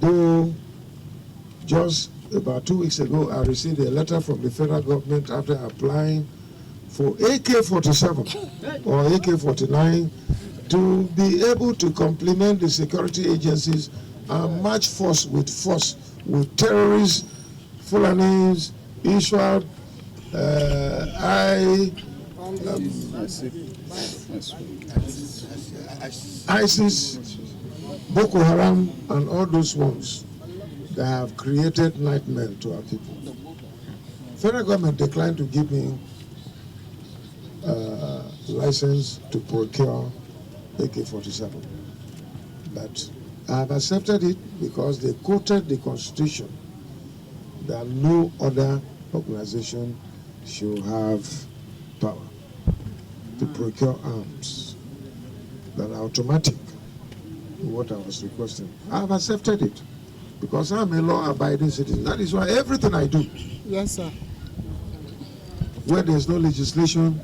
Though just about 2 weeks ago, I received a letter from the federal government after applying for AK-47 or AK-49 to be able to complement the security agencies and match force with terrorists, Fulanis, Israel, ISIS, Boko Haram, and all those ones that have created nightmare to our people. Federal government declined to give me license to procure AK-47, but I have accepted it because they quoted the Constitution that no other organization should have power to procure arms that are automatic, what I was requesting. I have accepted it because I'm a law-abiding citizen. That is why everything I do, yes, sir, where there's no legislation,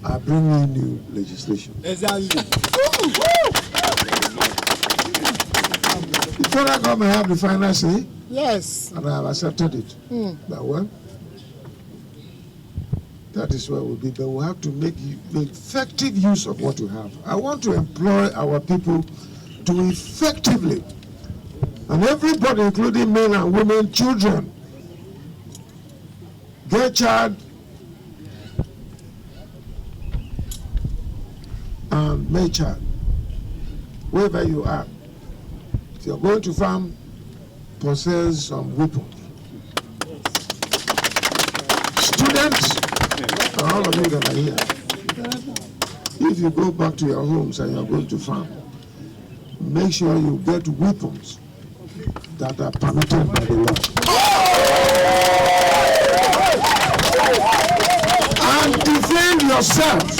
I bring in new legislation. Exactly. The federal government have the final say. Yes. And I have accepted it. But well, that is where we'll be. But we have to make effective use of what we have. I want to employ our people to effectively, and everybody, including men and women, children, girl child, and male child, wherever you are, if you're going to farm, possess some weapons. Students, and all of you that are here, if you go back to your homes and you're going to farm, make sure you get weapons that are permitted by the law. And defend yourself.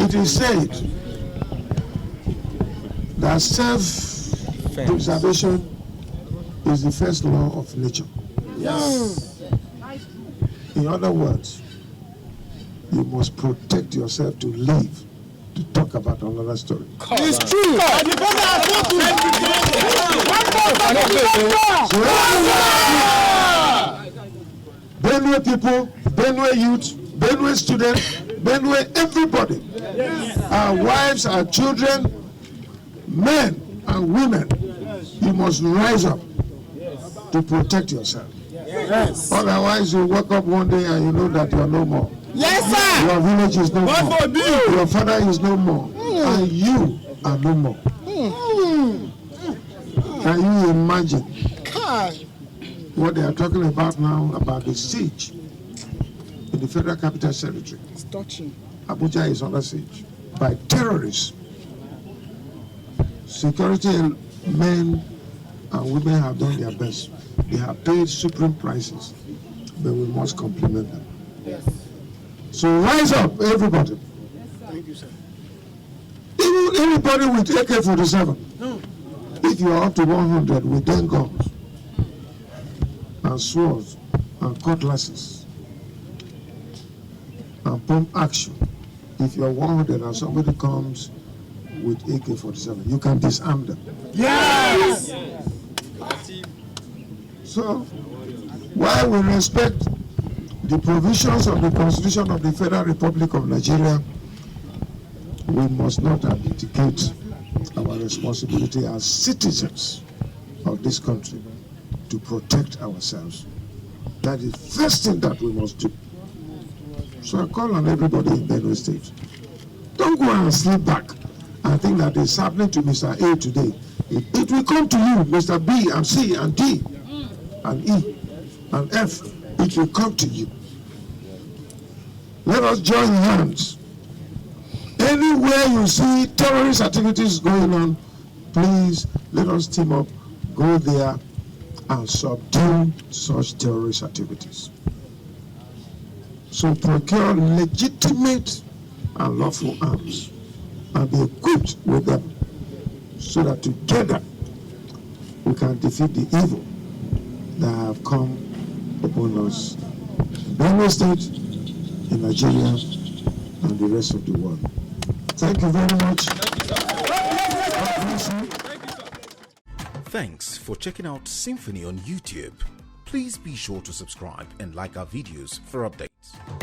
It is said that self-preservation is the first law of nature. Yes. In other words, you must protect yourself to live, to talk about another story. It's true. Benue people, Benue youth, Benue students, Benue everybody, our wives, our children, men and women, you must rise up to protect yourself. Yes. Otherwise, you wake up one day and you know that you are no more. Yes, sir. Your village is no more. Your father is no more. And you are no more. Can you imagine what they are talking about now about the siege in the Federal Capital Territory? It's touching. Abuja is under siege by terrorists. Security men and women have done their best. They have paid supreme prices, but we must compliment them. Yes. So rise up, everybody. Thank you, sir. Even anybody with AK-47, if you are up to 100 with 10 guns and swords and cutlasses and pump action, if you are 100 and somebody comes with AK-47, you can disarm them. Yes. So, while we respect the provisions of the Constitution of the Federal Republic of Nigeria, we must not abdicate our responsibility as citizens of this country to protect ourselves. That is the first thing that we must do. So I call on everybody in Benue State. Don't go and sleep back and think that it's happening to Mr. A today. It will come to you, Mr. B and C and D and E and F. It will come to you. Let us join hands. Anywhere you see terrorist activities going on, please let us team up, go there and subdue such terrorist activities. So procure legitimate and lawful arms and be equipped with them so that together we can defeat the evil that have come upon us in Benue State, in Nigeria, and the rest of the world. Thank you very much. Thank you, sir. God bless you. Thank you, sir. Thanks for checking out SYMFONI on YouTube. Please be sure to subscribe and like our videos for updates.